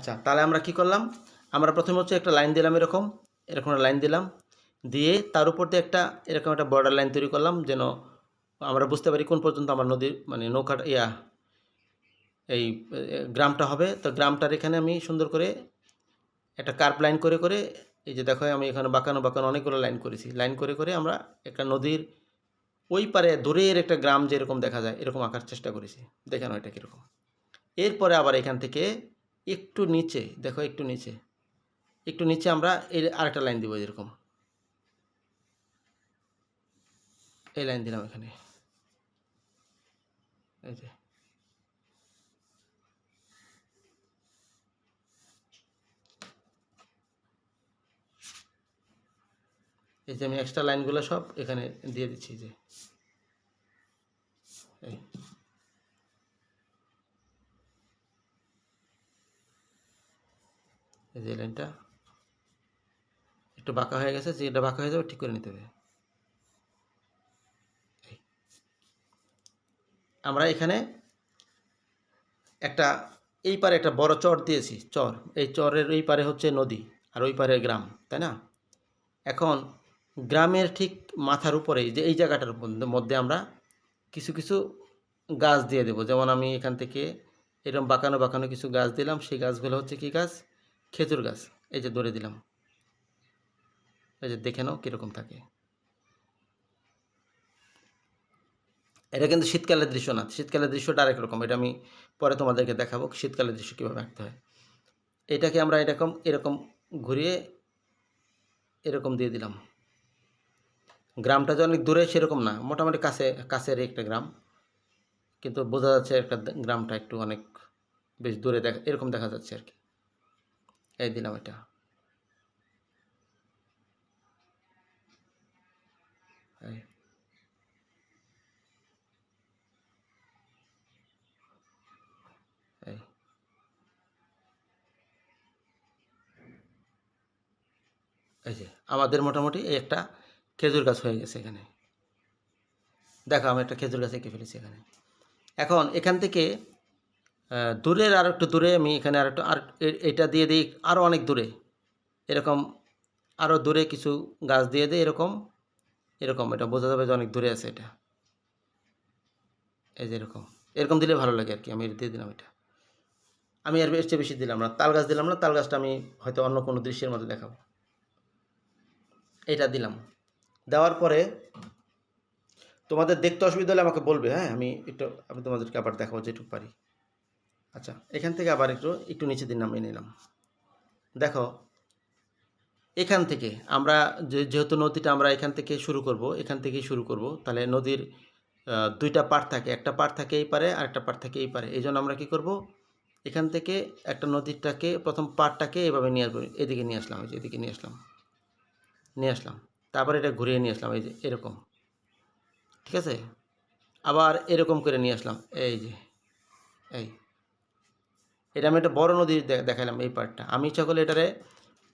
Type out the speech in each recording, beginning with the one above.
আচ্ছা, তাহলে আমরা কি করলাম, আমরা প্রথমে হচ্ছে একটা লাইন দিলাম, এরকম এরকম একটা লাইন দিলাম, দিয়ে তার উপর দিয়ে একটা এরকম একটা বর্ডার লাইন তৈরি করলাম, যেন আমরা বুঝতে পারি কোন পর্যন্ত আমার নদীর মানে নৌকাটা এই গ্রামটা হবে। তো গ্রামটার এখানে আমি সুন্দর করে একটা কার্ভ লাইন করে করে, এই যে দেখো আমি এখানে বাঁকানো বাঁকানো অনেকগুলো লাইন করেছি, লাইন করে করে আমরা একটা নদীর ওই পারে দূরের একটা গ্রাম যেরকম দেখা যায় এরকম আঁকার চেষ্টা করেছি। দেখেন এটা কীরকম। এরপরে আবার এখান থেকে একটু নিচে দেখো, একটু নিচে আমরা এই আরেকটা লাইন দিব, যেরকম এই লাইন দিলাম এখানে, এই যে আমি এক্সট্রা লাইনগুলো সব এখানে দিয়ে দিচ্ছি, যে এই যে লাইনটা একটু বাঁকা হয়ে গেছে, যে এটা বাঁকা হয়ে যাবে ঠিক করে নিতে হবে। আমরা এখানে একটা এই পারে একটা বড় চর দিয়েছি, চর, এই চরের এই পারে হচ্ছে নদী আর ওই পারে গ্রাম, তাই না? এখন গ্রামের ঠিক মাথার উপরেই যে এই জায়গাটার মধ্যে আমরা কিছু কিছু গাছ দিয়ে দেবো। যেমন আমি এখান থেকে এরকম বাঁকানো বাঁকানো কিছু গাছ দিলাম, সেই গাছগুলো হচ্ছে কী গাছ? খেজুর গাছ। এই যে ধরে দিলাম, এই যে দেখে নাও কীরকম থাকে। এটা কিন্তু শীতকালের দৃশ্য না, শীতকালের দৃশ্যটা আরেক রকম, এটা আমি পরে তোমাদেরকে দেখাবো শীতকালের দৃশ্য কীভাবে আঁকতে হয়। এটাকে আমরা এরকম এরকম ঘুরিয়ে এরকম দিয়ে দিলাম। গ্রামটা যে অনেক দূরে সেরকম না, মোটামুটি কাছের একটা গ্রাম, কিন্তু বোঝা যাচ্ছে একটা গ্রামটা একটু অনেক বেশ দূরে এরকম দেখা যাচ্ছে আর কি। এই দিলাম এটা। এই এই এই যে আমাদের মোটামুটি এই একটা খেজুর গাছ হয়ে গেছে এখানে। দেখো আমি একটা খেজুর গাছ এঁকে ফেলেছি এখানে। এখন এখান থেকে দূরের আর একটু দূরে আমি এখানে আর একটু এটা দিয়ে দিই, আরও অনেক দূরে এরকম, আরও দূরে কিছু গাছ দিয়ে দিই এরকম এরকম, এটা বোঝা যাবে যে অনেক দূরে আছে এটা। এই যে এরকম এরকম দিলে ভালো লাগে আর কি। আমি দিয়ে দিলাম এটা। আমি এর চেয়ে বেশি দিলাম না, তাল গাছ দিলাম না, তাল গাছটা আমি হয়তো অন্য কোনো দৃশ্যের মধ্যে দেখাবো। এটা দিলাম, দেওয়ার পরে তোমাদের দেখতে অসুবিধা হলে আমাকে বলবে, হ্যাঁ আমি তোমাদেরকে আবার দেখাবো যেটুকু পারি। আচ্ছা, এখান থেকে আবার একটু নিচে দিন নামিয়ে নিলাম। দেখো এখান থেকে আমরা যেহেতু নদীটা আমরা এখান থেকে শুরু করব, এখান থেকেই শুরু করব, তাহলে নদীর দুইটা পাড় থাকে, একটা পাড় থাকে এই পারে আর একটা পাড় থাকে এই পারে। এই জন্য আমরা কী করব, এখান থেকে একটা নদীটাকে প্রথম পাড়টাকে এভাবে নিয়ে আসবো, এদিকে নিয়ে আসলাম, এই যে এদিকে নিয়ে আসলাম, তারপরে এটা ঘুরিয়ে নিয়ে আসলাম, এই যে এরকম, ঠিক আছে? আবার এরকম করে নিয়ে আসলাম, এই যে এটা আমি একটা বড় নদী দেখালাম এই পার্টটা। আমি ইচ্ছা করলে এটারে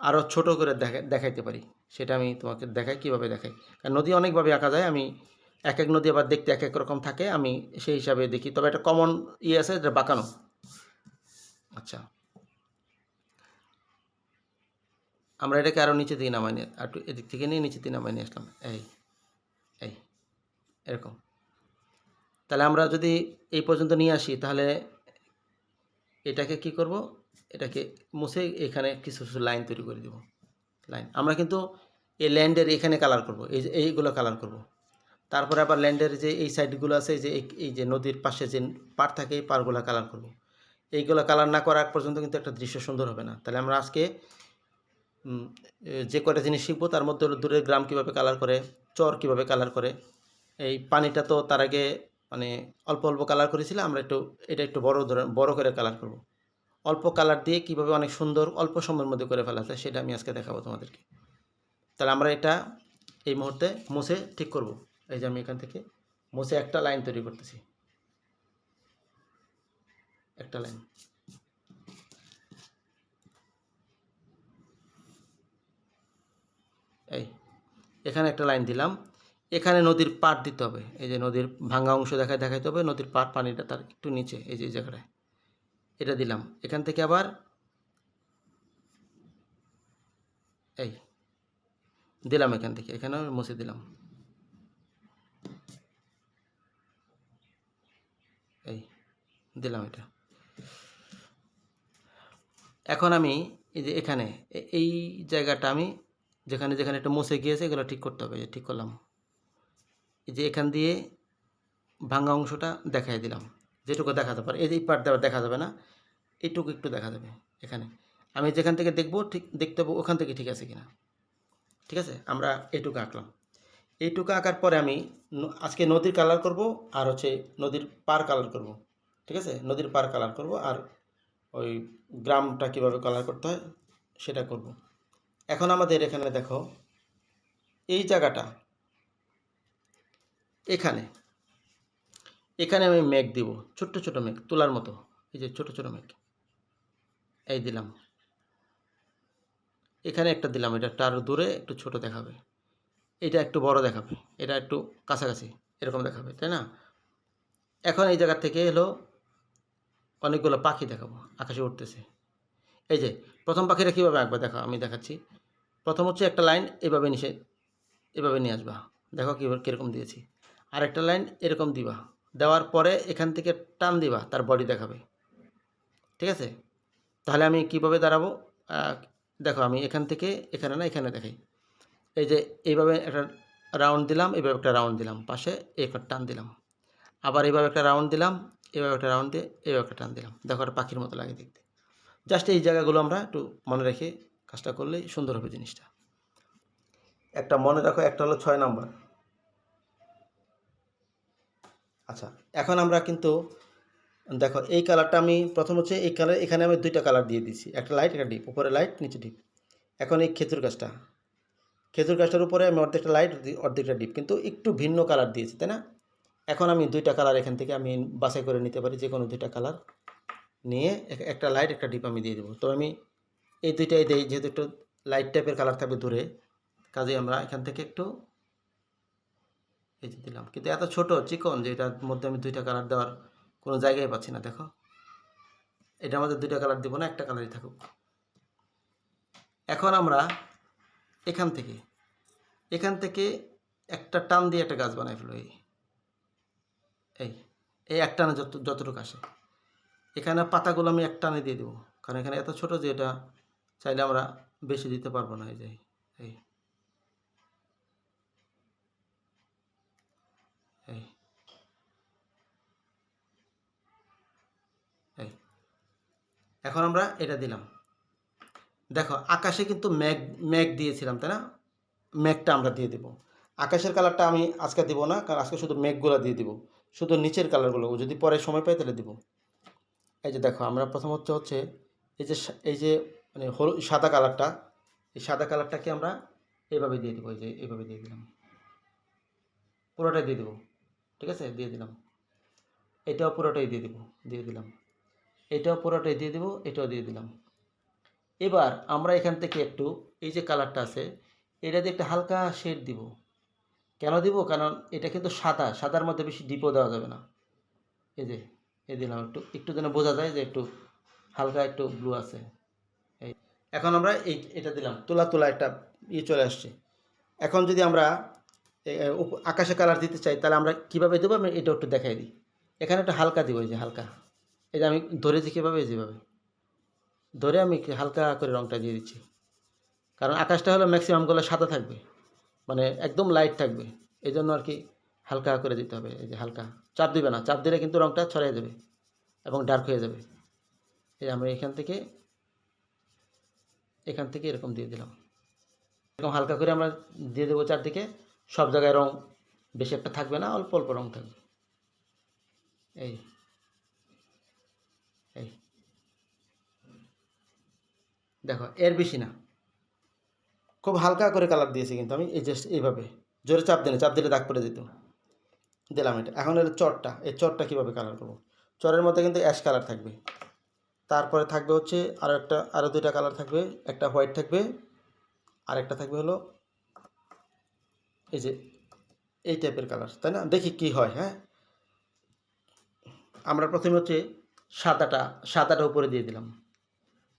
আরও ছোট করে দেখাইতে পারি, সেটা আমি তোমাকে দেখাই কীভাবে দেখাই। কারণ নদী অনেকভাবে আঁকা যায়, আমি এক এক নদী আবার দেখতে এক এক রকম থাকে, আমি সেই হিসাবে দেখি। তবে একটা কমন আছে, এটা বাঁকানো। আচ্ছা, আমরা এটাকে আরও নিচে দিয়ে নামাই নিয়ে, একটু এদিক থেকে নিয়ে নিচে দিয়ে নামাই নিয়ে আসলাম, এই এরকম। তাহলে আমরা যদি এই পর্যন্ত নিয়ে আসি, তাহলে এটাকে কি করব, এটাকে মুছে এখানে কিছু কিছু লাইন তৈরি করে দেব। লাইন আমরা কিন্তু এই ল্যান্ডের এখানে কালার করব, এইগুলো কালার করব। তারপরে আবার ল্যান্ডের যে এই সাইডগুলো আছে, এই যে নদীর পাশে যে পাড় থাকে, এই পাড়গুলো কালার করব। এইগুলো কালার না করার পর্যন্ত কিন্তু একটা দৃশ্য সুন্দর হবে না। তাহলে আমরা আজকে যে কয়টা জিনিস শিখবো, তার মধ্যে হলো দূরের গ্রাম কীভাবে কালার করে, চর কীভাবে কালার করে, এই পানিটা তো তার আগে মানে অল্প অল্প কালার করেছিলাম, আমরা এটা একটু বড় করে কালার করব। অল্প কালার দিয়ে কীভাবে অনেক সুন্দর অল্প সময়ের মধ্যে করে ফেলা যায়, সেটা আমি আজকে দেখাবো তোমাদেরকে। তাহলে আমরা এটা এই মুহূর্তে মুছে ঠিক করব। এই যে আমি এখান থেকে মুছে একটা লাইন তৈরি করতেছি, একটা লাইন। এই এখানে একটা লাইন দিলাম, এখানে নদীর পাড় দিতে হবে। এই যে নদীর ভাঙা অংশ দেখাইতে হবে, নদীর পাড়, পানিটা তার একটু নিচে, এই যে জায়গাটায় এটা দিলাম। এখান থেকে আবার এই দিলাম এখান থেকে, এখানেও মুছে দিলাম, এই দিলাম এটা। এখন আমি এই যে এখানে এই জায়গাটা আমি যেখানে যেখানে একটু মুছে গিয়েছে এগুলো ঠিক করতে হবে, ঠিক করলাম। এই যে এখান দিয়ে ভাঙা অংশটা দেখাই দিলাম, যেটুকু দেখাতে পারে। এই যে এই পার্ট দেওয়া দেখা যাবে না, এইটুকু একটু দেখা যাবে এখানে। আমি যেখান থেকে দেখব ঠিক দেখতে পাবো ওখান থেকে ঠিক আছে কিনা। ঠিক আছে, আমরা এইটুকু আঁকলাম। এইটুকু আঁকার পরে আমি আজকে নদীর কালার করব, আর হচ্ছে নদীর পার কালার করব। ঠিক আছে, নদীর পার কালার করব, আর ওই গ্রামটা কীভাবে কালার করতে হয় সেটা করব। এখন আমাদের এখানে দেখো এই জায়গাটা, এখানে এখানে আমি মেঘ দিব, ছোট্ট ছোট মেঘ তোলার মতো। এই যে ছোট ছোট মেঘ, এই দিলাম। এখানে একটা দিলাম, এটা একটা আরও দূরে একটু ছোট দেখাবে, এটা একটু বড় দেখাবে, এটা একটু কাছাকাছি এরকম দেখাবে, তাই না? এখন এই জায়গা থেকে এলো অনেকগুলো পাখি দেখাবো, আকাশে উঠতেছে। এই যে প্রথম পাখিটা কীভাবে আঁকবে দেখো, আমি দেখাচ্ছি। প্রথম হচ্ছে একটা লাইন এভাবে এভাবে নিয়ে আসবা, দেখো কীরকম দিয়েছি। আর একটা লাইন এরকম দিবা, দেওয়ার পরে এখান থেকে টান দিবা, তার বডি দেখাবে। ঠিক আছে, তাহলে আমি কীভাবে দাঁড়াবো দেখো, আমি এখান থেকে এখানে না এখানে দেখাই। এই যে এইভাবে একটা রাউন্ড দিলাম, এইভাবে একটা রাউন্ড দিলাম, পাশে একটা টান দিলাম, আবার এইভাবে একটা রাউন্ড দিলাম, এইভাবে একটা রাউন্ড দিয়ে এইভাবে একটা টান দিলাম। দেখো একটা পাখির মতো লাগে দেখতে। জাস্ট এই জায়গাগুলো আমরা একটু মনে রেখে কাজটা করলেই সুন্দর হবে জিনিসটা। একটা মনে রাখো, একটা হলো 6 নাম্বার। আচ্ছা, এখন আমরা কিন্তু দেখো এই কালারটা আমি প্রথম হচ্ছে এই কালার, এখানে আমি দুইটা কালার দিয়ে দিয়েছি, একটা লাইট একটা ডিপ, উপরে লাইট নিচে ডিপ। এখন এই খেজুর গাছটার উপরে আমি অর্ধেকটা লাইট অর্ধেকটা ডিপ, কিন্তু একটু ভিন্ন কালার দিয়েছি, তাই না? এখন আমি দুইটা কালার এখান থেকে আমি বাছাই করে নিতে পারি, যে কোনো দুইটা কালার নিয়ে একটা লাইট একটা ডিপ আমি দিয়ে দেবো। তো আমি এই দুইটাই দিই, যেহেতু একটু লাইট টাইপের কালার থাকবে দূরে, কাজে আমরা এখান থেকে একটু এই যে দিলাম। কিন্তু এত ছোট চিকন যে এটার মধ্যে আমি দুইটা কালার দেওয়ার কোনো জায়গায় পাচ্ছি না। দেখো, এটার মধ্যে দুইটা কালার দিব না, একটা কালারই থাকুক। এখন আমরা এখান থেকে একটা টান দিয়ে একটা গাছ বানাই ফেলো। এই এই এক টানে যতটুকু আসে, এখানে পাতাগুলো আমি এক টানে দিয়ে দেবো, কারণ এখানে এত ছোট যে এটা চাইলে আমরা বেশি দিতে পারবো না। এই যে এই এই এই এখন আমরা এটা দিলাম। দেখো আকাশে কিন্তু মেঘ মেঘ দিয়েছিলাম, তাই না? মেঘটা আমরা দিয়ে দেবো। আকাশের কালারটা আমি আজকে দিব না, কারণ আজকে শুধু মেঘগুলো দিয়ে দিব, শুধু নিচের কালারগুলো যদি পরে সময় পাই তাহলে দিব। এই যে দেখো, আমরা প্রথম হচ্ছে এই যে মানে সাদা কালারটা, এই সাদা কালারটাকে আমরা এইভাবে দিয়ে দেবো। এই যে এইভাবে দিয়ে দিলাম, পুরোটাই দিয়ে দেবো। ঠিক আছে, দিয়ে দিলাম। এটাও পুরোটাই দিয়ে দিলাম। এটাও পুরোটাই দিয়ে দেবো, এটাও দিয়ে দিলাম। এবার আমরা এখান থেকে একটু এই যে কালারটা আছে এটা দিয়ে একটা হালকা শেড দিব। কেন দিব? কারণ এটা কিন্তু সাদার মধ্যে বেশি ডিপও দেওয়া যাবে না। এই যে এই দিলাম, একটু যেন বোঝা যায় যে একটু হালকা একটু ব্লু আছে। এই এখন আমরা এটা দিলাম, তোলা একটা চলে আসছে। এখন যদি আমরা আকাশে কালার দিতে চাই তাহলে আমরা কীভাবে দেবো, আমি এটা একটু দেখাই দিই। এখানে একটা হালকা দিব, এই যে হালকা, এই যে আমি ধরেছি কীভাবে, যেভাবে ধরে আমি হালকা করে রঙটা দিয়ে দিচ্ছি। কারণ আকাশটা হলো ম্যাক্সিমামগুলো সাদা থাকবে, মানে একদম লাইট থাকবে, এই জন্য আর কি হালকা করে দিতে হবে। এই যে হালকা, চাপ দিবে না, চাপ দিলে কিন্তু রঙটা ছড়িয়ে যাবে এবং ডার্ক হয়ে যাবে। এই আমরা এখান থেকে এরকম দিয়ে দিলাম, এরকম হালকা করে আমরা দিয়ে দেবো চারদিকে। সব জায়গায় রং বেশি একটা থাকবে না, অল্প অল্প রং থাকবে। এই এই দেখো, এর বেশি না, খুব হালকা করে কালার দিয়েছি কিন্তু আমি। এই জাস্ট এইভাবে জোরে চাপ দিলে দাগ পড়ে যেত। দিলাম এটা। এখন এর চটটা, এই চটটা কীভাবে কালার করবো? চরের মধ্যে কিন্তু অ্যাশ কালার থাকবে, তারপরে থাকবে হচ্ছে আরও দুইটা কালার থাকবে, একটা হোয়াইট থাকবে, আর একটা থাকবে হলো এই যে এই টাইপের কালার, তাই না? দেখি কি হয়। হ্যাঁ, আমরা প্রথমে হচ্ছে সাদাটা উপরে দিয়ে দিলাম,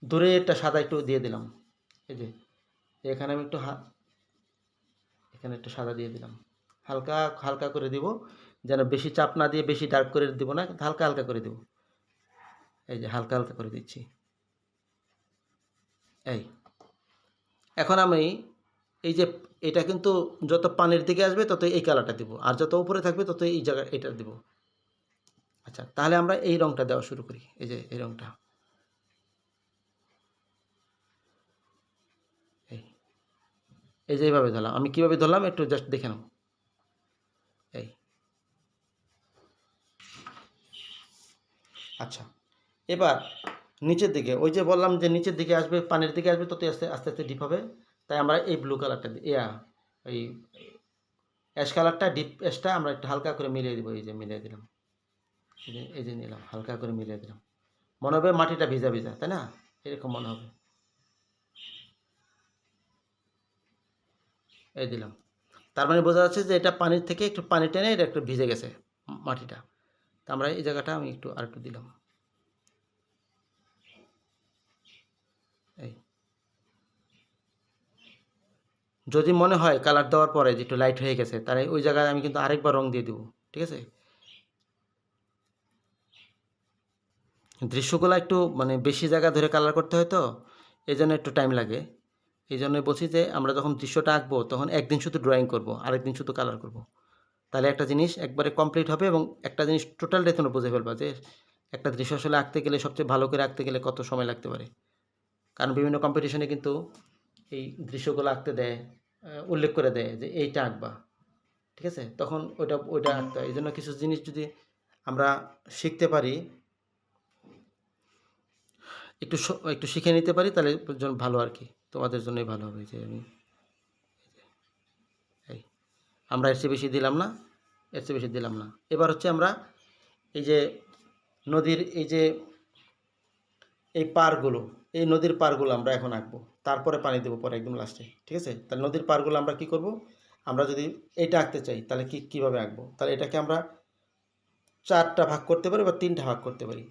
দূরে একটা সাদা একটু দিয়ে দিলাম। এই যে এখানে আমি একটু এখানে একটু সাদা দিয়ে দিলাম, হালকা হালকা করে দিব, যেন বেশি চাপ না দিয়ে বেশি ডার্ক করে দিব না, হালকা হালকা করে দিব। এই যে হালকা হালকা করে দিচ্ছি। এই এখন আমি এই যে এটা কিন্তু যত পানির দিকে আসবে তত এই কালারটা দিব, আর যত উপরে থাকবে তত এই জায়গা এটা দিব। আচ্ছা, তাহলে আমরা এই রংটা দেওয়া শুরু করি। এই যে এই রংটা, এই এই যে এইভাবে ধরলাম। আমি কীভাবে ধরলাম একটু জাস্ট দেখে নাও। এই আচ্ছা, এবার নিচের দিকে, ওই যে বললাম যে নিচের দিকে আসবে, পানির দিকে আসবে, ততই আস্তে আস্তে আস্তে ডিপ হবে। তাই আমরা এই ব্লু কালারটা এই অ্যাশ কালারটা, ডিপ অ্যাশটা আমরা একটু হালকা করে মিলিয়ে দিব। এই যে মিলিয়ে দিলাম, এই যে নিলাম, হালকা করে মিলিয়ে দিলাম। মনে হবে মাটিটা ভিজা ভিজা, তাই না? এরকম মনে হবে। এই দিলাম, তার মানে বোঝা যাচ্ছে যে এটা পানির থেকে একটু পানি টেনে এটা একটু ভিজে গেছে মাটিটা। তা আমরা এই জায়গাটা আমি একটু আর একটু দিলাম। এই যদি মনে হয় কালার দেওয়ার পরে যে একটু লাইট হয়ে গেছে, তাহলে ওই জায়গায় আমি কিন্তু আরেকবার রং দিয়ে দেবো, ঠিক আছে? দৃশ্যগুলো একটু মানে বেশি জায়গা ধরে কালার করতে হয় তো, এই জন্য একটু টাইম লাগে। এই জন্যই বলছি যে আমরা যখন দৃশ্যটা আঁকবো তখন একদিন শুধু ড্রয়িং করব, আরেকদিন শুধু কালার করব। তাহলে একটা জিনিস একবারে কমপ্লিট হবে এবং একটা জিনিস টোটালটাই তোমরা বুঝে ফেলবা যে একটা দৃশ্য আসলে আঁকতে গেলে, সবচেয়ে ভালো করে আঁকতে গেলে কত সময় লাগতে পারে। কারণ বিভিন্ন কম্পিটিশনে কিন্তু এই দৃশ্যগুলো আঁকতে দেয়, উল্লেখ করে দেয় যে এইটা আঁকবা, ঠিক আছে? তখন ওইটা আঁকতে হয়। এই জন্য কিছু জিনিস যদি আমরা শিখতে পারি, একটু শিখে নিতে পারি, তাহলে জন্য ভালো আর কি, তোমাদের জন্যই ভালো হবে। যে আমি এই আমরা এর চেয়ে বেশি দিলাম না, এর চেয়ে বেশি দিলাম না। এবার হচ্ছে আমরা এই যে নদীর এই পাড়গুলো, এই নদীর পাড়গুলো আমরা এখন আঁকবো, তারপরে পানি দেবো পরে একদম লাস্টে, ঠিক আছে? তাহলে নদীর পাড়গুলো আমরা কি করব, আমরা যদি এইটা আঁকতে চাই তাহলে কীভাবে আঁকবো? তাহলে এটাকে আমরা 4টা ভাগ করতে পারি বা 3টা ভাগ করতে পারি।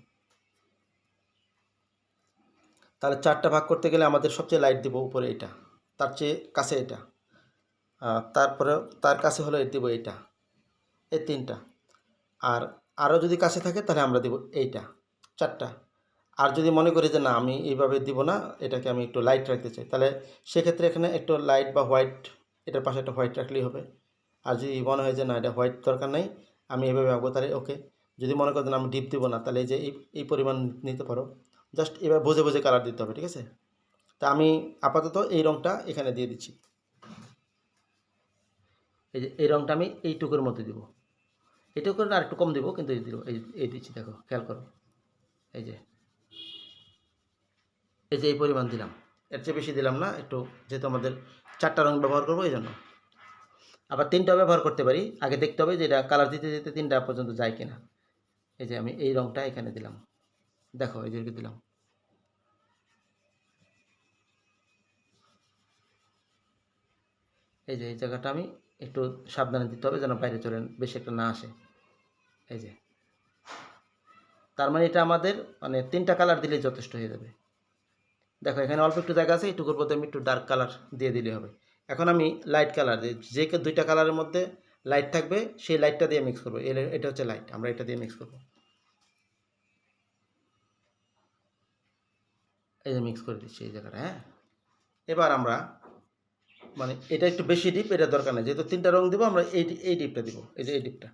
তাহলে 4টা ভাগ করতে গেলে আমাদের সবচেয়ে লাইট দেবো উপরে এটা, তার চেয়ে কাছে এটা, তারপরে তার কাছে হলো দেবো এইটা, এই 3টা। আর আরও যদি কাছে থাকে তাহলে আমরা দেবো এইটা, 4টা। আর যদি মনে করি যে না আমি এইভাবে দিব না, এটাকে আমি একটু লাইট রাখতে চাই, তাহলে সেক্ষেত্রে এখানে একটু লাইট বা হোয়াইট, এটার পাশে একটা হোয়াইট রাখলেই হবে। আর যদি মনে হয় যে না এটা হোয়াইট দরকার নাই, আমি এইভাবে আঁকবো, তাহলে ওকে। যদি মনে করেন আমি ডিপ দিব না, তাহলে এই যে এই পরিমাণ নিতে পারো। জাস্ট এবার বুঝে বুঝে কালার দিতে হবে, ঠিক আছে? তা আমি আপাতত এই রঙটা এখানে দিয়ে দিচ্ছি। এই যে এই রঙটা আমি এইটুকুর মধ্যে দিব, এইটুকুর আর একটু কম দিব, কিন্তু এই দিব, এই দিচ্ছি, দেখো খেয়াল করো। এই যে এই পরিমাণ দিলাম, এর চেয়ে বেশি দিলাম না, একটু, যেহেতু আমাদের 4টা রং ব্যবহার করবো এই জন্য। আবার 3টা ব্যবহার করতে পারি, আগে দেখতে হবে যে এটা কালার দিতে দিতে 3টা পর্যন্ত যায় কিনা। এই যে আমি এই রংটা এখানে দিলাম, দেখো এই যে দিলাম। এই যে এই জায়গাটা আমি একটু সাবধানে দিতে হবে যেন বাইরে চলে বেশি একটা না আসে। এই যে, তার মানে এটা আমাদের মানে 3টা কালার দিলেই যথেষ্ট হয়ে যাবে। দেখো এখানে অল্প একটু জায়গা আছে, এইটুকুর মধ্যে আমি একটু ডার্ক কালার দিয়ে দিলে হবে। এখন আমি লাইট কালার দিই, যে 2টা কালারের মধ্যে লাইট থাকবে সেই লাইটটা দিয়ে মিক্স করবো। এটা হচ্ছে লাইট, আমরা এটা দিয়ে মিক্স করবো। এই যে মিক্স করে দিচ্ছি এই জায়গাটা, হ্যাঁ। এবার আমরা মানে এটা একটু বেশি ডিপ, এটা দরকার নেই, যেহেতু 3টা রং দিব আমরা এই ডিপটা দিব। এই যে এই ডিপটা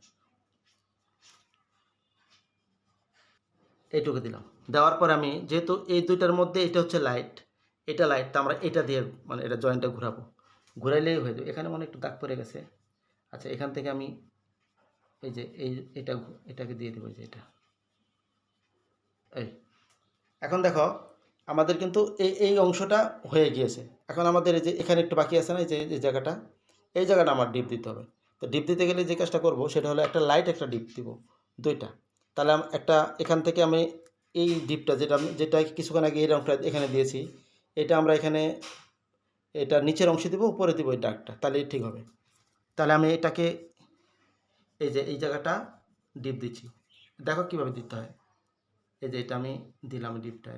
এইটুকু দিলাম। দেওয়ার পর আমি যেহেতু এই 2টার মধ্যে এটা হচ্ছে লাইট, এটা লাইট, তা আমরা এটা দিয়ে মানে এটা জয়েন্টটা ঘোরাবো, ঘুরাইলেই হয়ে যাবে। এখানে মনে একটু দাগ পড়ে গেছে। আচ্ছা, এখান থেকে আমি এই যে এটাকে দিয়ে দেবো, যে এটা। এই এখন দেখো আমাদের কিন্তু এই অংশটা হয়ে গিয়েছে। এখন আমাদের এই যে এখানে একটু বাকি আছে না, এই জায়গাটা, এই জায়গাটা আমার ডিপ দিতে হবে। তো ডিপ দিতে গেলে যে কাজটা করব সেটা হলো একটা লাইট, একটা ডিপ দিব, 2টা। তাহলে একটা এখান থেকে আমি এই ডিপটা, যেটা কিছুক্ষণ আগে এই রংটা এখানে দিয়েছি, এটা আমরা এখানে এটা নিচের অংশে দিব, উপরে দিব এই দাগটা, তাহলে ঠিক হবে। তাহলে আমি এটাকে এই যে এই জায়গাটা ডিপ দিচ্ছি, দেখো কীভাবে দিতে হয়। এই যে এটা আমি দিলাম ডিপটা,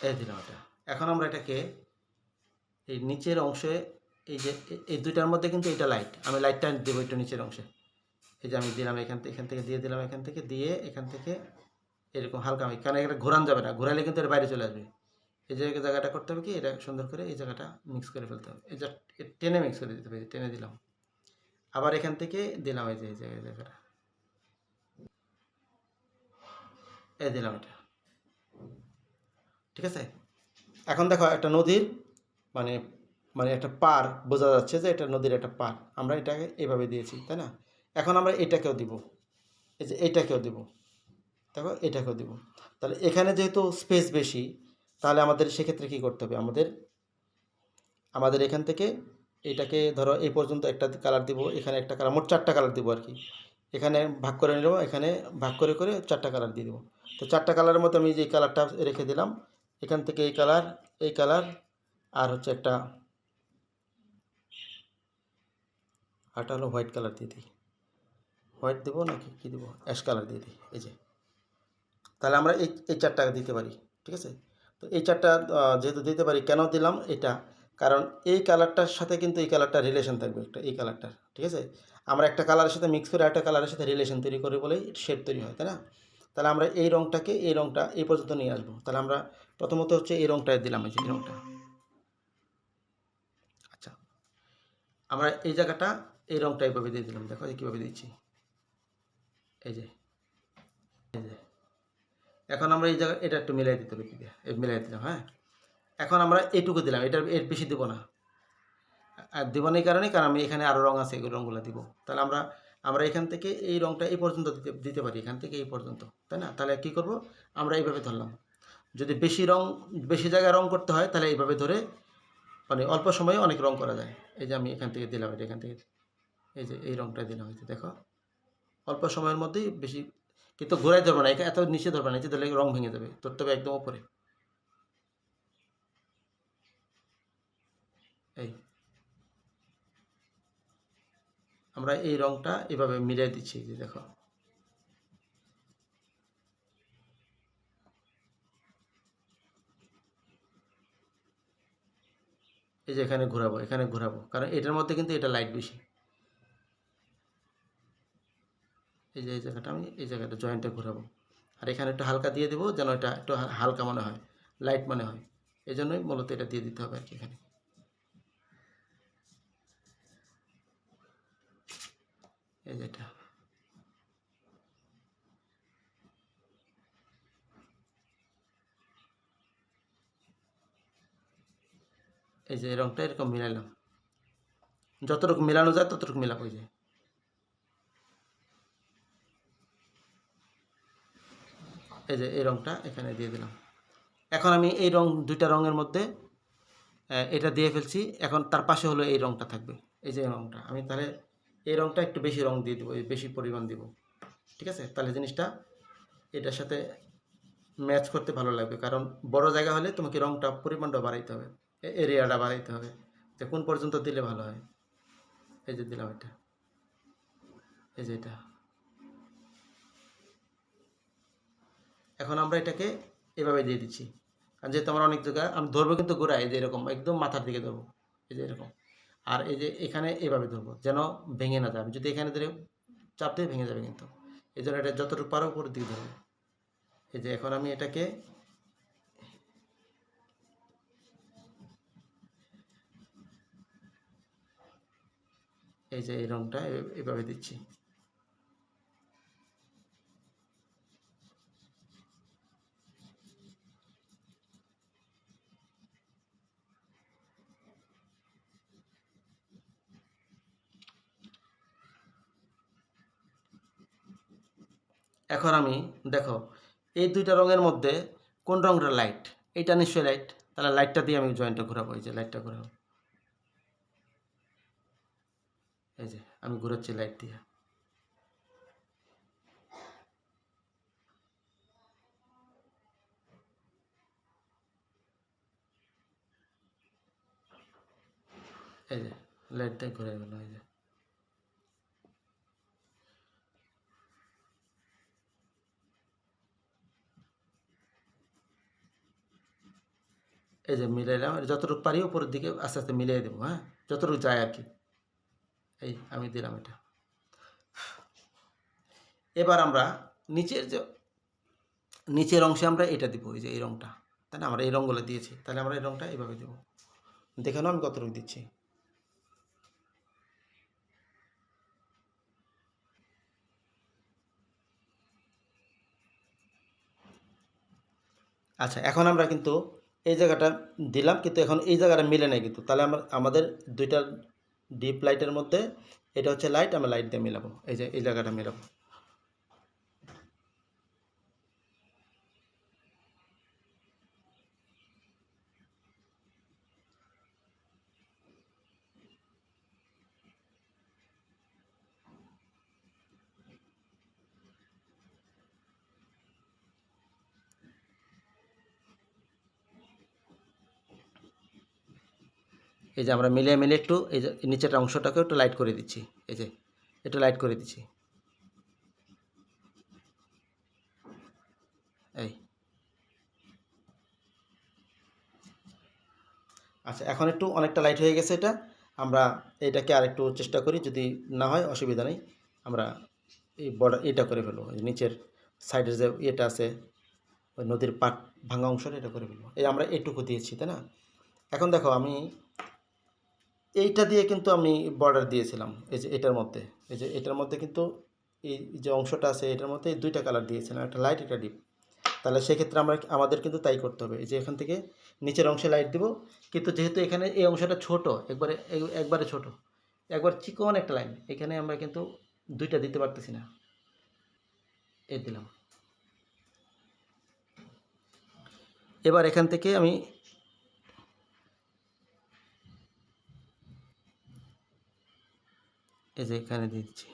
এই দিলাম এটা। এখন আমরা এটাকে এই নিচের অংশে এই যে এই দুইটার মধ্যে কিন্তু এটা লাইট, আমি লাইটটা দেবো একটু নিচের অংশে। এই যে আমি দিলাম এখান থেকে দিয়ে দিলাম, এখান থেকে দিয়ে এখান থেকে এরকম হালকা, আমি কারণ এটা ঘোরানো যাবে না, ঘোরালে কিন্তু এটা বাইরে চলে আসবে। এই জায়গাটা করতে হবে কি, এটা সুন্দর করে এই জায়গাটা মিক্স করে ফেলতে হবে, এই যে টেনে মিক্স করে দিতে হবে, টেনে দিলাম। আবার এখান থেকে দিলাম এই যে এই জায়গাটা, এই দিলাম এটা, ঠিক আছে। এখন দেখো একটা নদীর মানে মানে একটা পার বোঝা যাচ্ছে যে এটা নদীর একটা পার, আমরা এটাকে এভাবে দিয়েছি, তাই না। এখন আমরা এটাকেও দিব, এই যে এইটাকেও দিব, দেখো এটাকেও দিব। তাহলে এখানে যেহেতু স্পেস বেশি, তাহলে আমাদের সেক্ষেত্রে কী করতে হবে, আমাদের এখান থেকে এটাকে ধরো এই পর্যন্ত একটা কালার দিব, এখানে একটা কালার, মোট 4টা কালার দিব আর কি। এখানে ভাগ করে নেব, এখানে ভাগ করে করে 4টা কালার দিয়ে দেবো। তো 4টা কালারের মধ্যে আমি যে কালারটা রেখে দিলাম, এখান থেকে এই কালার আর হচ্ছে একটা আরটা হলো হোয়াইট কালার দিয়ে দিই, হোয়াইট দেবো নাকি কী দেবো, অ্যাশ কালার দিয়ে দিই, এই যে। তাহলে আমরা এই 4টা দিতে পারি, ঠিক আছে। তো এই 4টা যেহেতু দিতে পারি, কেন দিলাম এটা, কারণ এই কালারটার সাথে কিন্তু এই কালারটার রিলেশন থাকবে একটা, এই কালারটার, ঠিক আছে। আমরা একটা কালারের সাথে মিক্স করে একটা কালারের সাথে রিলেশন তৈরি করে বলেই শেড তৈরি হয়, তাই না। তাহলে আমরা এই রঙটাকে, এই রঙটা এই পর্যন্ত নিয়ে আসবো। তাহলে আমরা প্রথমত হচ্ছে এই রঙটা দিলাম, এই যে এই রঙটা। আচ্ছা, আমরা এই জায়গাটা এই রঙটা এইভাবে দিয়ে দিলাম, দেখো কীভাবে দিচ্ছি, এই যে এই যে। এখন আমরা এই জায়গা এটা একটু মিলাই দিতে হবে, মিলাই দিলাম, হ্যাঁ। এখন আমরা এইটুকু দিলাম, এর বেশি দেবো না। আর দেবো না এই কারণে, কারণ আমি এখানে আরও রঙ আছে, এই রঙগুলো দিব। তাহলে আমরা এখান থেকে এই রঙটা এই পর্যন্ত দিতে পারি, এখান থেকে এই পর্যন্ত, তাই না। তাহলে কী করব, আমরা এইভাবে ধরলাম। যদি বেশি জায়গায় রঙ করতে হয়, তাহলে এইভাবে ধরে মানে অল্প সময়ে অনেক রঙ করা যায়। এই যে আমি এখান থেকে দিলাম, এটা এখান থেকে এই যে এই রঙটা দিলাম, হয়েছে দেখো, অল্প সময়ের মধ্যেই বেশি। কিন্তু ঘোরাই ধরবে না, এত নিচে ধরবে না, নিচে ধরলে রঙ ভেঙে যাবে, ধরতে হবে একদম ওপরে। এই আমরা এই রঙটা এভাবে মিলিয়ে দিচ্ছি, যে দেখো। এই যে এখানে ঘোরাবো, কারণ এটার মধ্যে কিন্তু এটা লাইট বেশি। এই যে এই জায়গাটা আমি এই জায়গাটা জয়েন্টে ঘোরাবো, আর এখানে একটু হালকা দিয়ে দেবো, যেন এটা একটু হালকা মনে হয়, লাইট মনে হয়। এই জন্যই মূলত এটা দিয়ে দিতে হবে আর কি এখানে। এই যে এটা, এই যে এই রঙটা এরকম মিলাইলাম, যতটুকু মেলানো যায় ততটুকু মেলাবো। এই যে এই রঙটা এখানে দিয়ে দিলাম। এখন আমি এই দুইটা রঙের মধ্যে এটা দিয়ে ফেলছি। এখন তার পাশে হলো এই রঙটা থাকবে, এই যে রঙটা। আমি তাহলে এই রঙটা একটু বেশি রঙ দিয়ে দেবো, বেশি পরিমাণ দিব, ঠিক আছে। তাহলে জিনিসটা এটার সাথে ম্যাচ করতে ভালো লাগবে, কারণ বড় জায়গা হলে তোমাকে রঙটা পরিমাণটা বাড়াইতে হবে, এরিয়াটা বাড়াইতে হবে, যে কোন পর্যন্ত দিলে ভালো হয়। এই যে দিলাম এটা, এই যে এটা। এখন আমরা এটাকে এভাবে দিয়ে দিচ্ছি, কারণ যেহেতু আমার অনেক জায়গা আমি ধরবো, কিন্তু গোড়ায় এই যে এরকম একদম মাথার দিকে ধরবো, এই যে এরকম। আর এই যে এখানে এভাবে ধরবো, যেন ভেঙে না যায়। আমি যদি এখানে ধরে চাপ দিয়ে ভেঙে যাবে কিন্তু, এই জন্য এটা যতটুকু পারো উপরের দিকে ধরবো। এই যে এখন আমি এটাকে এই যে এই রঙটা এভাবে দিচ্ছি। এখন আমি দেখো এই দুইটা রঙের মধ্যে কোন রঙটা লাইট, এটা নিশ্চয়ই লাইট। তাহলে লাইটটা দিয়ে আমি জয়েন্টটা ঘোরাবো, এই যে লাইটটা ঘোরাবো, এই যে আমি ঘোরাচ্ছি লাইট দিয়ে। এই যে লাইট দিয়ে ঘুরে গেল, এই যে এই যে মিলাইলাম, যতটুকু পারি উপরের দিকে আস্তে আস্তে মিলিয়ে দেবো, হ্যাঁ, যতটুকু যায় আর কি। এই আমি দিলাম এটা। এবার আমরা নিচের যে নিচের অংশে আমরা এটা দিব, এই যে এই রঙটা, তাই না, আমরা এই রঙগুলো দিয়েছি, তাহলে আমরা এই রঙটা এইভাবে দেবো। দেখে নাও আমি কতটুকু দিচ্ছি। আচ্ছা, এখন আমরা কিন্তু এই জায়গাটা দিলাম, কিন্তু এখন এই জায়গাটা মিলে নেই কিন্তু, তাহলে আমাদের দুইটা ডিপ লাইটের মধ্যে এটা হচ্ছে লাইট, আমরা লাইট দিয়ে মিলাবো, এই যে এই জায়গাটা মিলাবো। এই যে আমরা মিলিয়ে মিলিয়ে একটু এই যে নিচের অংশটাকে একটু লাইট করে দিচ্ছি, এই যে একটু লাইট করে দিচ্ছি, এই। আচ্ছা, এখন একটু অনেকটা লাইট হয়ে গেছে এটা। আমরা এটাকে আরেকটু চেষ্টা করি, যদি না হয় অসুবিধা নেই, আমরা এই বর্ডার এটা করে ফেলবো, এই নিচের সাইডের যে ইয়েটা আছে, ওই নদীর পাট ভাঙা অংশটা এটা করে ফেলবো। এই আমরা এইটুকু দিয়েছি, তাই না। এখন দেখো আমি এইটা দিয়ে কিন্তু আমি বর্ডার দিয়েছিলাম, এই যে এটার মধ্যে, এই যে এটার মধ্যে কিন্তু এই যে অংশটা আছে এটার মধ্যে এই দুইটা কালার দিয়েছিলাম, একটা লাইট একটা ডিপ। তাহলে সেক্ষেত্রে আমাদের কিন্তু তাই করতে হবে, এই যে এখান থেকে নিচের অংশে লাইট দিব, কিন্তু যেহেতু এখানে এই অংশটা ছোট, একবারে ছোট, একবার চিকন একটা লাইন, এখানে আমরা কিন্তু দুইটা দিতে পারতেছি না, এই দিলাম। এবার এখান থেকে আমি এই যে এখানে দিচ্ছি,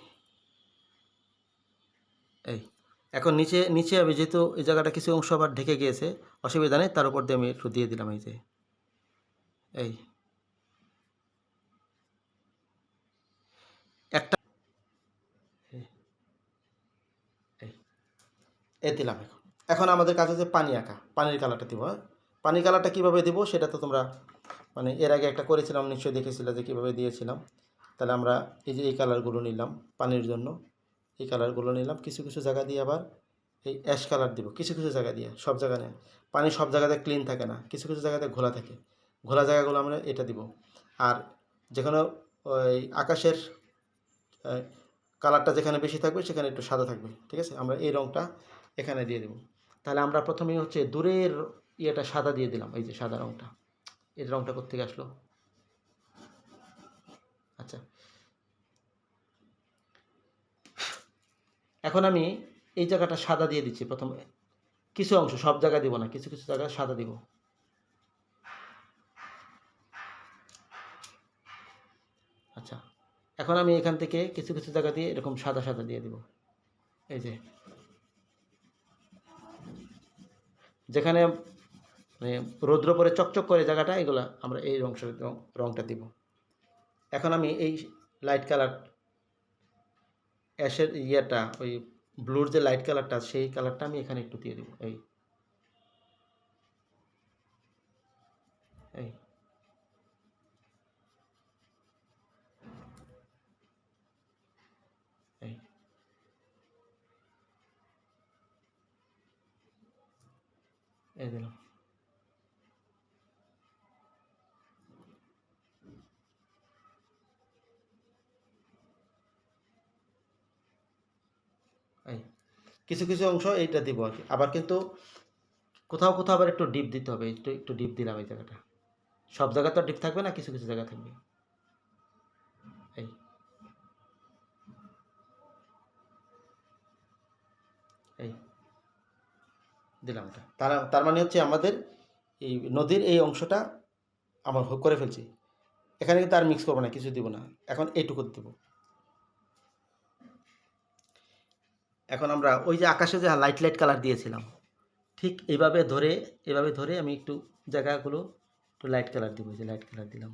এই। এখন নিচে নিচে আমি যেহেতু এই জায়গাটা কিছু অংশ আবার ঢেকে গিয়েছে, অসুবিধা নেই, তার উপর দিয়ে আমি একটু দিয়ে দিলাম, এই যে এই একটা, এই এই দিলাম। এখন এখন আমাদের কাছে যে পানি আঁকা, পানির কালারটা দিব, হ্যাঁ। পানির কালারটা কীভাবে দেবো সেটা তো তোমরা মানে এর আগে একটা করেছিলাম, নিশ্চয়ই দেখেছিলে যে কীভাবে দিয়েছিলাম। তাহলে আমরা এই যে এই কালারগুলো নিলাম পানির জন্য, এই কালারগুলো নিলাম, কিছু কিছু জায়গা দিয়ে আবার এই অ্যাশ কালার দিব, কিছু কিছু জায়গা দিয়ে, সব জায়গা নেই। পানি সব জায়গাতে ক্লিন থাকে না, কিছু কিছু জায়গাতে ঘোলা থাকে, ঘোলা জায়গাগুলো আমরা এটা দিব। আর যেখানে ওই আকাশের কালারটা যেখানে বেশি থাকবে সেখানে একটু সাদা থাকবে, ঠিক আছে, আমরা এই রঙটা এখানে দিয়ে দেব। তাহলে আমরা প্রথমেই হচ্ছে দূরের ইয়েটা সাদা দিয়ে দিলাম, এই যে সাদা রঙটা, এই রঙটা কোত্থেকে আসলো। আচ্ছা, এখন আমি এই জায়গাটা সাদা দিয়ে দিচ্ছি প্রথমে, কিছু অংশ, সব জায়গায় দিব না, কিছু কিছু জায়গায় সাদা দিব। আচ্ছা, এখন আমি এখান থেকে কিছু কিছু জায়গা দিয়ে এরকম সাদা সাদা দিয়ে দিব, এই যে যেখানে মানে রৌদ্র পরে চকচক করে জায়গাটা, এগুলা আমরা এই রংটা দিব। এখন আমি এই লাইট কালার অ্যাশের ইয়েটা, ওই ব্লুর যে লাইট কালারটা, সেই কালারটা আমি এখানে একটু দিয়ে দেবো, এই এই এই এই দিলাম। এই কিছু কিছু অংশ এইটা দিব আর কি। আবার কিন্তু কোথাও কোথাও আবার একটু ডিপ দিতে হবে, একটু একটু ডিপ দিলাম এই জায়গাটা, সব জায়গা তো ডিপ থাকবে না, কিছু কিছু জায়গা থাকবে, এই এই দিলাম এটা। তার মানে হচ্ছে আমাদের এই নদীর এই অংশটা আমার করে ফেলছি, এখানে কিন্তু আর মিক্স করবো না, কিছু দিব না, এখন এইটুকু দেবো। এখন আমরা ওই যে আকাশে যে লাইট লাইট কালার দিয়েছিলাম, ঠিক এভাবে ধরে আমি একটু জায়গাগুলো একটু লাইট কালার দিব, যে লাইট কালার দিলাম।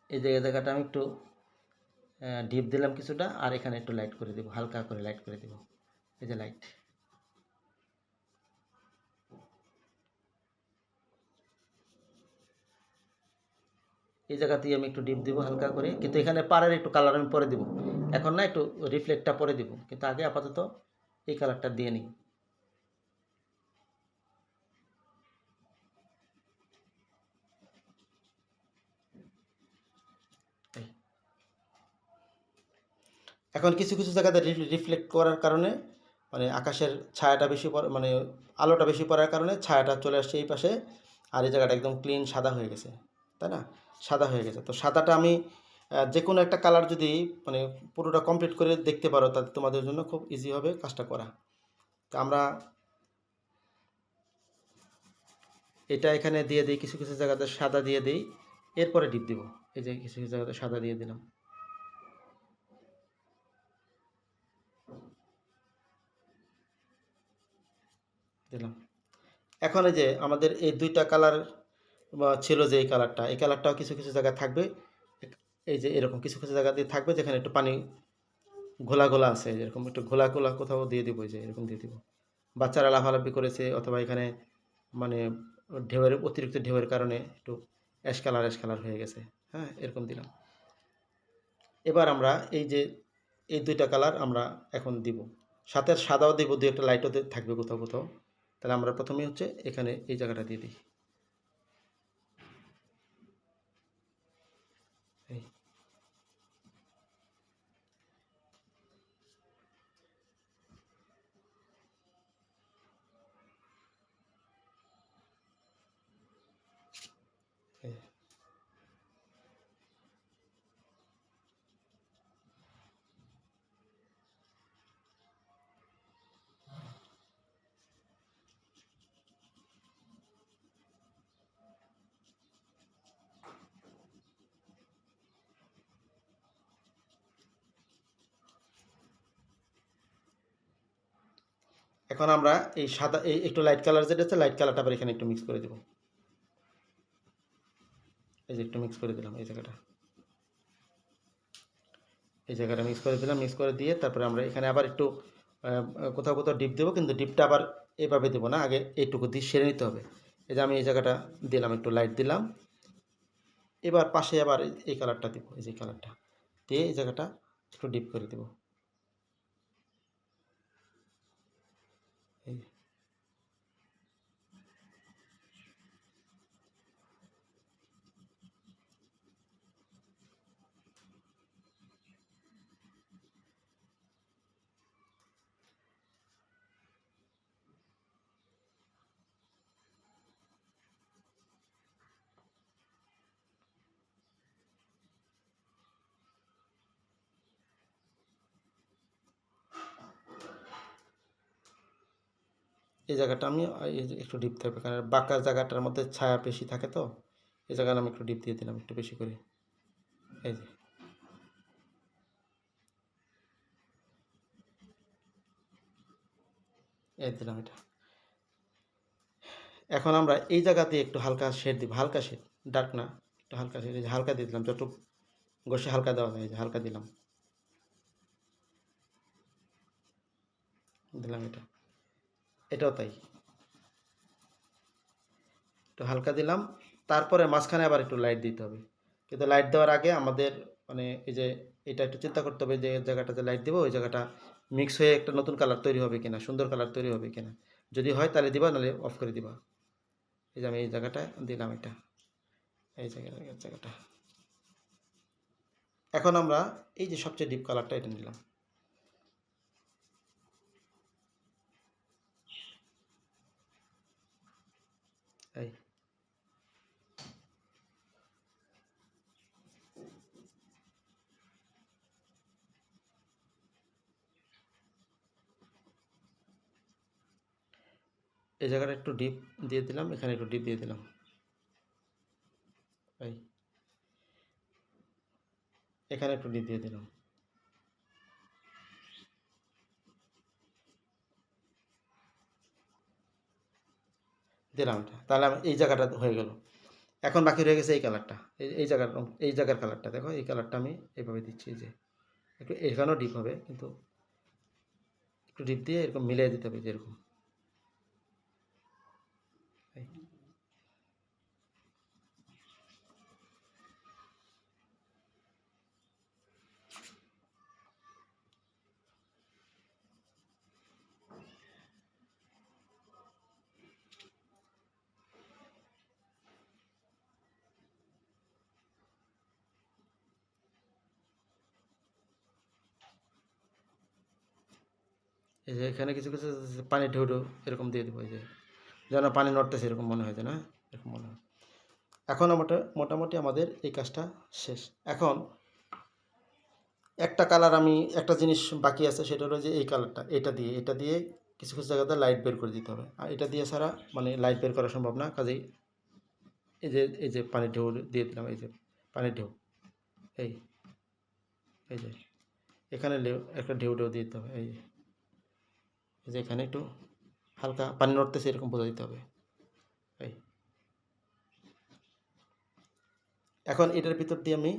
এই যে এই জায়গাটা আমি একটু ডিপ দিলাম কিছুটা, আর এখানে একটু লাইট করে দেবো, হালকা করে লাইট করে দেবো। এই যে লাইট, এই জায়গাতেই আমি একটু ডিপ দিব হালকা করে, কিন্তু এখানে পাড়ের একটু কালার আমি পরে দিব, এখন না, একটু রিফ্লেক্টটা পরে দিব, কিন্তু আগে আপাতত এই কালারটা দিয়ে নিই। এখন কিছু কিছু জায়গাতে রিফ্লেক্ট করার কারণে মানে আকাশের ছায়াটা বেশি পড়ে, মানে আলোটা বেশি পড়ার কারণে ছায়াটা চলে আসছে এই পাশে, আর এই জায়গাটা একদম ক্লিন সাদা হয়ে গেছে, তাই না? সাদা হয়ে গেছে। তো সাদাটা আমি যে কোনো একটা কালার যদি মানে পুরোটা কমপ্লিট করে দেখতে পারো, তাতে তোমাদের জন্য খুব ইজি হবে কাজটা করা। তো আমরা এটা এখানে দিয়ে দিই, কিছু কিছু জায়গাতে সাদা দিয়ে দিই, এরপরে ডিপ দিব। এই যে কিছু কিছু জায়গাতে সাদা দিয়ে দিলাম, দিলাম। এখন এই যে আমাদের এই দুইটা কালার ছিল, যে এই কালারটা, এই কালারটাও কিছু কিছু জায়গায় থাকবে। এই যে এরকম কিছু কিছু জায়গাতে থাকবে যেখানে একটু পানি ঘোলা ঘোলা আছে, এরকম একটু ঘোলা ঘোলা কোথাও দিয়ে দিব, এই যে এরকম দিয়ে দিব। বাচ্চারা লাফালাফি করেছে, অথবা এখানে মানে ঢেউয়ের অতিরিক্ত ঢেউয়ের কারণে একটু অ্যাশ কালার হয়ে গেছে। হ্যাঁ, এরকম দিলাম। এবার আমরা এই যে এই দুইটা কালার আমরা এখন দিব, সাথে সাদাও দিব, দু একটা লাইটও থাকবে কোথাও কোথাও। তাহলে আমরা প্রথমেই হচ্ছে এখানে এই জায়গাটা দিয়ে দিই, এই এই। এখন আমরা এই সাদা এই একটু লাইট কালার যেটা আছে, লাইট কালারটা আবার এখানে একটু মিক্স করে দেবো। এই যে একটু মিক্স করে দিলাম এই জায়গাটা, এই জায়গাটা মিক্স করে দিলাম। মিক্স করে দিয়ে তারপরে আমরা এখানে আবার একটু কোথাও কোথাও ডিপ দেবো, কিন্তু ডিপটা আবার এভাবে দেবো না, আগে এইটুকু দিয়ে সেরে নিতে হবে। এই যে আমি এই জায়গাটা দিলাম, একটু লাইট দিলাম। এবার পাশে আবার এই কালারটা দিব, এই যে কালারটা দিয়ে এই জায়গাটা একটু ডিপ করে দেবো। এই এই জায়গাটা আমি এই যে একটু ডিপ থাকবে, কারণ বাঁকা জায়গাটার মধ্যে ছায়া বেশি থাকে, তো এই জায়গাটা আমি একটু ডিপ দিয়ে দিলাম একটু বেশি করে। এই যে এই দিলাম এটা। এখন আমরা এই জায়গাতে একটু হালকা শেড দিব, হালকা শেড, ডার্ক না, একটু হালকা শেড, এই যে হালকা দিয়ে দিলাম, যতটুকু ঘষে হালকা দেওয়া যায়, এই যে হালকা দিলাম, দিলাম এটা, এটাও তাই, একটু হালকা দিলাম। তারপরে মাঝখানে আবার একটু লাইট দিতে হবে, কিন্তু লাইট দেওয়ার আগে আমাদের মানে এই যে এটা একটু চিন্তা করতে হবে যে জায়গাটাতে লাইট দেবো ওই জায়গাটা মিক্স হয়ে একটা নতুন কালার তৈরি হবে কিনা, সুন্দর কালার তৈরি হবে কিনা। যদি হয় তাহলে দিবা, নাহলে অফ করে দিবা। এই যে আমি এই জায়গাটা দিলাম এটা, এই জায়গাটা। এখন আমরা এই যে সবচেয়ে ডিপ কালারটা এটা নিলাম, এই এই জায়গাটা একটু ডিপ দিয়ে দিলাম, এখানে একটু ডিপ দিয়ে দিলাম, এই এখানে একটু ডিপ দিয়ে দিলাম, দিলাম এটা। তাহলে আমি এই জায়গাটা হয়ে গেল। এখন বাকি রয়ে গেছে এই কালারটা, এই জায়গার কালারটা দেখো, এই কালারটা আমি এইভাবে দিচ্ছি, এই যে একটু এখানেও ডিপ হবে, কিন্তু একটু ডিপ দিয়ে এরকম মিলিয়ে দিতে হবে যেরকম। এই যে এখানে কিছু কিছু পানি ঢেউ ঢেউ এরকম দিয়ে দেবো, এই যে যেন পানি নড়তেছে এরকম মনে হয়, না এরকম মনে হয়। এখন মোটামুটি আমাদের এই কাজটা শেষ। এখন একটা কালার, আমি একটা জিনিস বাকি আছে, সেটা হলো যে এই কালারটা, এটা দিয়ে কিছু কিছু জায়গাতে লাইট বের করে দিতে হবে, আর এটা দিয়ে ছাড়া মানে লাইট বের করা সম্ভব না। কাজেই এই যে পানির ঢেউ দিয়ে দিলাম, এই যে পানির ঢেউ, এই এই যে এখানে একটা ঢেউ ঢেউ দিয়ে দিতে হবে, এই যে এখানে একটু হালকা পানি নড়তেছে এরকম বোঝা দিতে হবে। এই এখন এটার ভিতর দিয়ে আমি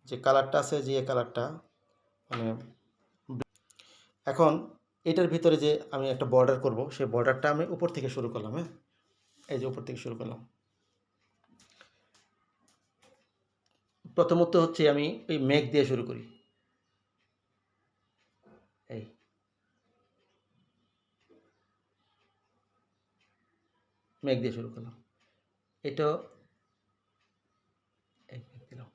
যে কালারটা আছে, যে কালারটা মানে, এখন এটার ভিতরে যে আমি একটা বর্ডার করব, সেই বর্ডারটা আমি উপর থেকে শুরু করলাম। হ্যাঁ, এই যে উপর থেকে শুরু করলাম। প্রথমত হচ্ছে আমি এই মেঘ দিয়ে শুরু করি, এই মেঘ দিয়ে শুরু করলাম, এটা এই মেঘ দিলাম,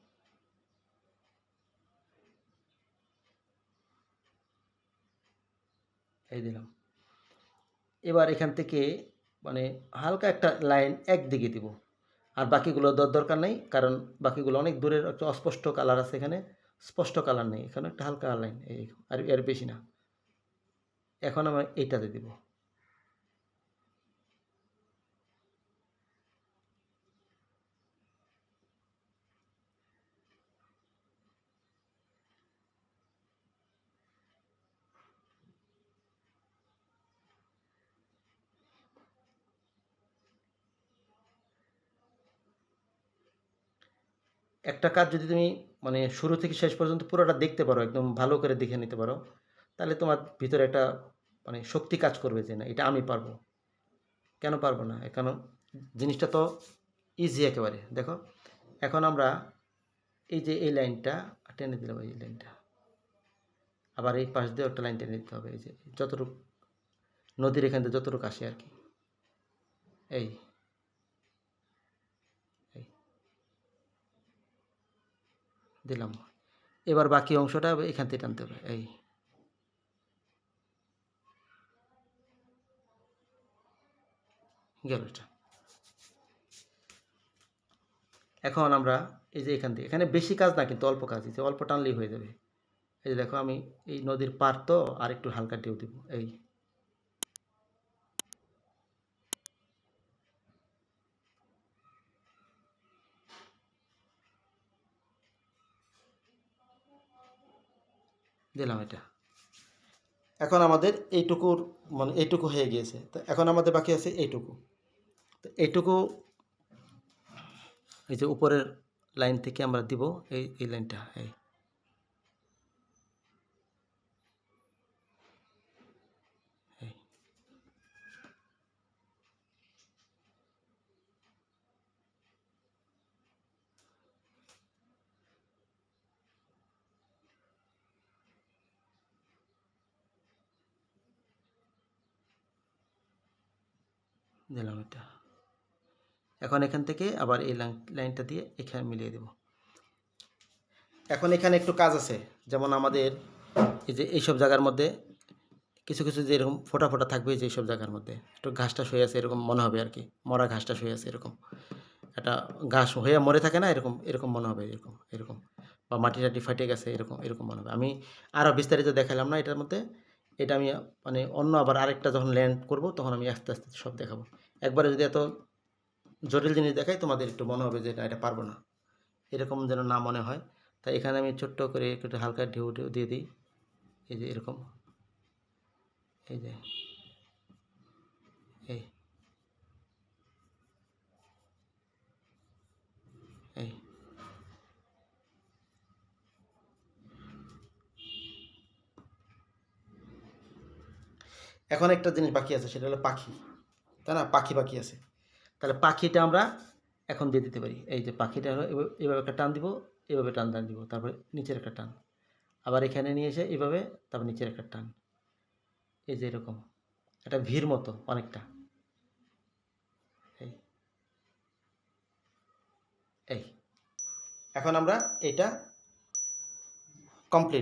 এই দিলাম। এবার এখান থেকে মানে হালকা একটা লাইন একদিকে দিব, আর বাকিগুলো দরকার নেই, কারণ বাকিগুলো অনেক দূরের, একটা অস্পষ্ট কালার আছে এখানে, স্পষ্ট কালার নেই এখানে, একটা হালকা লাইন, এই আর এর বেশি না। এখন আমি এইটাতে দিব, একটা কাজ যদি তুমি মানে শুরু থেকে শেষ পর্যন্ত পুরোটা দেখতে পারো, একদম ভালো করে দেখে নিতে পারো, তাহলে তোমার ভিতরে একটা মানে শক্তি কাজ করবে যে না এটা আমি পারবো। কেন পারবো না, এখন জিনিসটা তো ইজি একেবারে। দেখো এখন আমরা এই যে এই লাইনটা টেনে দিলাম, এই লাইনটা আবার এই পাশ দিয়ে একটা লাইন টেনে দিতে হবে, এই যে যতটুকু নদীর এখান থেকে যতটুকু আসে আর কি, এই এই দিলাম। এবার বাকি অংশটা এখান থেকে টানতে হবে, এই গেল এটা। এখন আমরা এই যে এখান থেকে, এখানে বেশি কাজ না কিন্তু অল্প কাজ, দিতে অল্প টানলেই হয়ে যাবে। এই যে দেখো আমি এই নদীর পার তো, আর একটু হালকা ঢেউ দিব, এই দিলাম এটা। এখন আমাদের এইটুকুর মানে এইটুকু হয়ে গিয়েছে, তো এখন আমাদের বাকি আছে এইটুকু। তো এইটুকু এই যে উপরের লাইন থেকে আমরা দিব, এই লাইনটা, এই এই দিলাম এটা। এখন এখান থেকে আবার এই লাইনটা দিয়ে এখানে মিলিয়ে দেব। এখন এখানে একটু কাজ আছে, যেমন আমাদের এই যে এইসব জায়গার মধ্যে কিছু কিছু যে এরকম ফোটা ফোটা থাকবে, যে এইসব জায়গার মধ্যে একটু ঘাসটা শুয়ে আছে এরকম মনে হবে আর কি, মরা ঘাসটা শুয়ে আছে এরকম, একটা ঘাস হয়ে মরে থাকে না, এরকম এরকম মনে হবে, এরকম এরকম, বা মাটি টাটি ফাটে গেছে এরকম এরকম মনে হবে। আমি আরও বিস্তারিত দেখালাম না এটার মধ্যে, এটা আমি মানে অন্য আবার আরেকটা যখন ল্যান্ড করব তখন আমি আস্তে আস্তে সব দেখাবো। একবারে যদি এত জটিল জিনিস দেখাই তোমাদের একটু মনে হবে যে না এটা পারবো না, এরকম যেন না মনে হয়। তাই এখানে আমি ছোট্ট করে একটু হালকা ঢেউ ঢেউ দিয়ে দিই, এই যে এরকম, এই যে এই এই এখন একটা জিনিস বাকি আছে, সেটা হলো পাখি, তাই না? পাখি বাকি আছে। তাহলে পাখিটা আমরা এখন দিয়ে দিতে পারি। এই যে পাখিটা হলো এভাবে একটা টান দিব, এভাবে টান টান দিব, তারপরে নিচের একটা টান, আবার এখানে নিয়ে এসে এভাবে, তারপর নিচের একটা টান, এই যে এরকম একটা ভিড় মতো অনেকটা। এই এই এখন আমরা এটা কমপ্লিট।